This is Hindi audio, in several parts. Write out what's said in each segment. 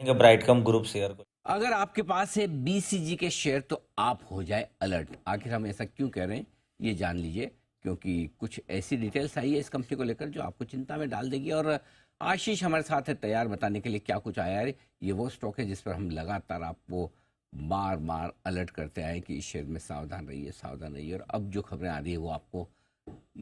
ब्राइटकम ग्रुप शेयर को। अगर आपके पास है बीसीजी के शेयर तो आप हो जाए अलर्ट। आखिर हम ऐसा क्यों कह रहे हैं ये जान लीजिए, क्योंकि कुछ ऐसी डिटेल्स आई है इस कंपनी को लेकर जो आपको चिंता में डाल देगी। और आशीष हमारे साथ है तैयार बताने के लिए क्या कुछ आया है। ये वो स्टॉक है जिस पर हम लगातार आपको बार बार अलर्ट करते आए कि इस शेयर में सावधान रहिए, सावधान रहिए। और अब जो खबरें आ रही है वो आपको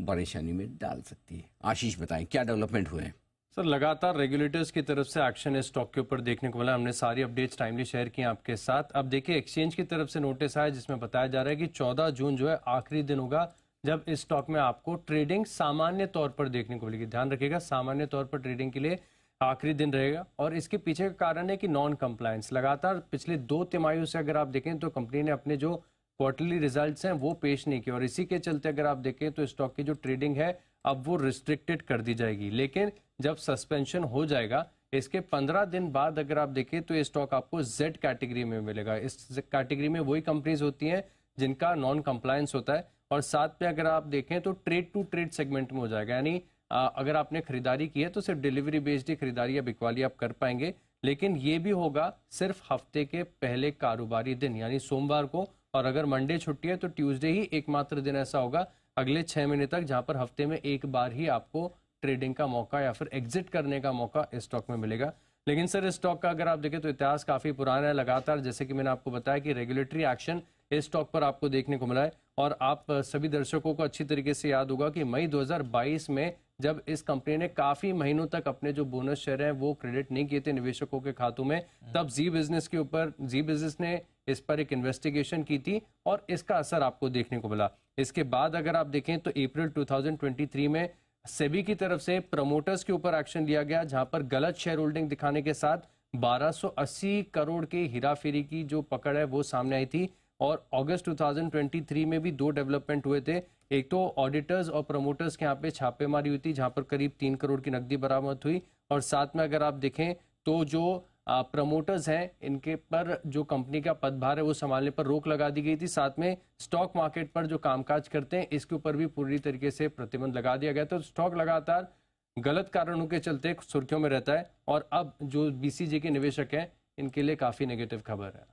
परेशानी में डाल सकती है। आशीष बताएं क्या डेवलपमेंट हुए हैं। सर, लगातार रेगुलेटर्स की तरफ से एक्शन इस स्टॉक के ऊपर देखने को मिला। हमने सारी अपडेट्स टाइमली शेयर की आपके साथ। अब देखिए, एक्सचेंज की तरफ से नोटिस आया जिसमें बताया जा रहा है कि 14 जून जो है आखिरी दिन होगा जब इस स्टॉक में आपको ट्रेडिंग सामान्य तौर पर देखने को मिलेगी। ध्यान रखिएगा, सामान्य तौर पर ट्रेडिंग के लिए आखिरी दिन रहेगा। और इसके पीछे का कारण है कि नॉन कंप्लायंस लगातार पिछले 2 तिमाहियों से अगर आप देखें तो कंपनी ने अपने जो क्वार्टरली रिजल्ट्स हैं वो पेश नहीं किए। और इसी के चलते अगर आप देखें तो स्टॉक की जो ट्रेडिंग है अब वो रिस्ट्रिक्टेड कर दी जाएगी। लेकिन जब सस्पेंशन हो जाएगा इसके 15 दिन बाद अगर आप देखें तो ये स्टॉक आपको जेड कैटेगरी में मिलेगा। इस कैटेगरी में वही कंपनीज होती हैं जिनका नॉन कंप्लायंस होता है। और साथ में अगर आप देखें तो ट्रेड टू ट्रेड सेगमेंट में हो जाएगा, यानी अगर आपने खरीदारी की है तो सिर्फ डिलीवरी बेस्ड ही खरीदारी या बिकवाली आप कर पाएंगे। लेकिन ये भी होगा सिर्फ हफ्ते के पहले कारोबारी दिन यानी सोमवार को। और अगर मंडे छुट्टी है तो ट्यूसडे ही एकमात्र दिन ऐसा होगा अगले 6 महीने तक जहां पर हफ्ते में एक बार ही आपको ट्रेडिंग का मौका या फिर एग्जिट करने का मौका इस स्टॉक में मिलेगा। लेकिन सर, इस स्टॉक का अगर आप देखें तो इतिहास काफी पुराना है। लगातार जैसे कि मैंने आपको बताया कि रेगुलेटरी एक्शन इस स्टॉक पर आपको देखने को मिला है। और आप सभी दर्शकों को अच्छी तरीके से याद होगा कि मई 2022 में जब इस कंपनी ने काफी महीनों तक अपने जो बोनस शेयर हैं वो क्रेडिट नहीं किए थे निवेशकों के खातों में, तब जी बिजनेस ने इस पर एक इन्वेस्टिगेशन की थी और इसका असर आपको देखने को मिला। इसके बाद अगर आप देखें तो अप्रैल 2023 में सेबी की तरफ से प्रमोटर्स के ऊपर एक्शन लिया गया जहां पर गलत शेयर होल्डिंग दिखाने के साथ 1280 करोड़ के हेराफेरी की जो पकड़ है वो सामने आई थी। और अगस्त 2023 में भी 2 डेवलपमेंट हुए थे। एक तो ऑडिटर्स और प्रमोटर्स के यहाँ पे छापेमारी हुई थी जहां पर करीब 3 करोड़ की नकदी बरामद हुई। और साथ में अगर आप देखें तो जो प्रमोटर्स हैं इनके पर जो कंपनी का पदभार है वो संभालने पर रोक लगा दी गई थी। साथ में स्टॉक मार्केट पर जो कामकाज करते हैं इसके ऊपर भी पूरी तरीके से प्रतिबंध लगा दिया गया। तो स्टॉक लगातार गलत कारणों के चलते सुर्खियों में रहता है। और अब जो बीसीजी के निवेशक हैं इनके लिए काफी नेगेटिव खबर है।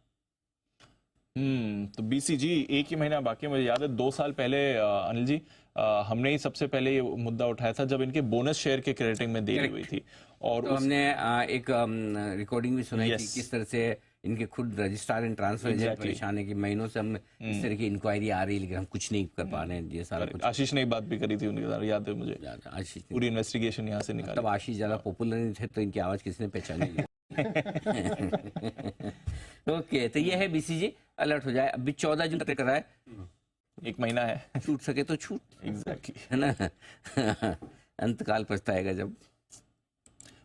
तो बीसीजी एक ही महीना बाकी है। मुझे याद है 2 साल पहले अनिल जी हमने ही सबसे पहले ये मुद्दा उठाया था जब इनके बोनस शेयर के क्रेडिटिंग में देरी हुई थी। और तो हमने एक रिकॉर्डिंग भी सुनाई थी किस तरह से इनके खुद रजिस्ट्रार एंड ट्रांसफर एजेंट परेशान है कि महीनों से हम इस तरह की इंक्वायरी आ रही है लेकिन हम कुछ नहीं कर पा रहे हैं। ये सारा कुछ आशीष ने एक बात भी करी थी उनके साथ, याद है मुझे। आशीष पूरी इन्वेस्टिगेशन यहाँ से निकाली। तब आशीष ज्यादा पॉपुलर नहीं थे तो इनकी आवाज किसने पहचानी नहीं। ओके, तो ये है बीसीजी अलर्ट हो जाए। अभी 14 जून तक कर रहा है, 1 महीना है, छूट सके तो छूट। एग्जैक्टली है ना। अंतकाल पछताएगा जब।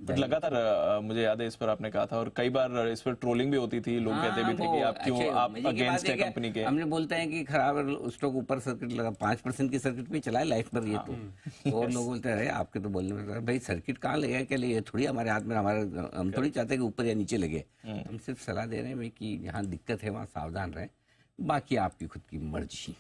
बट लगातार मुझे याद है इस पर आपने कहा था और कई बार इस पर ट्रोलिंग भी होती थी। लोग कहते भी थे कि आप क्यों आप अगेंस्ट है कंपनी के। हमने बोलते हैं कि खराब स्टॉक ऊपर सर्किट लगा 5% की सर्किट पे चला है लाइफ पर ये तो और लोग बोलते हैं आपके तो बोलने में भाई सर्किट कहाँ लगा क्या लिए थोड़ी हमारे हाथ में, हमारे हम थोड़ी चाहते हैं कि ऊपर या नीचे लगे। हम सिर्फ सलाह दे रहे हैं कि जहाँ दिक्कत है वहाँ सावधान रहें, बाकी आपकी खुद की मर्जी।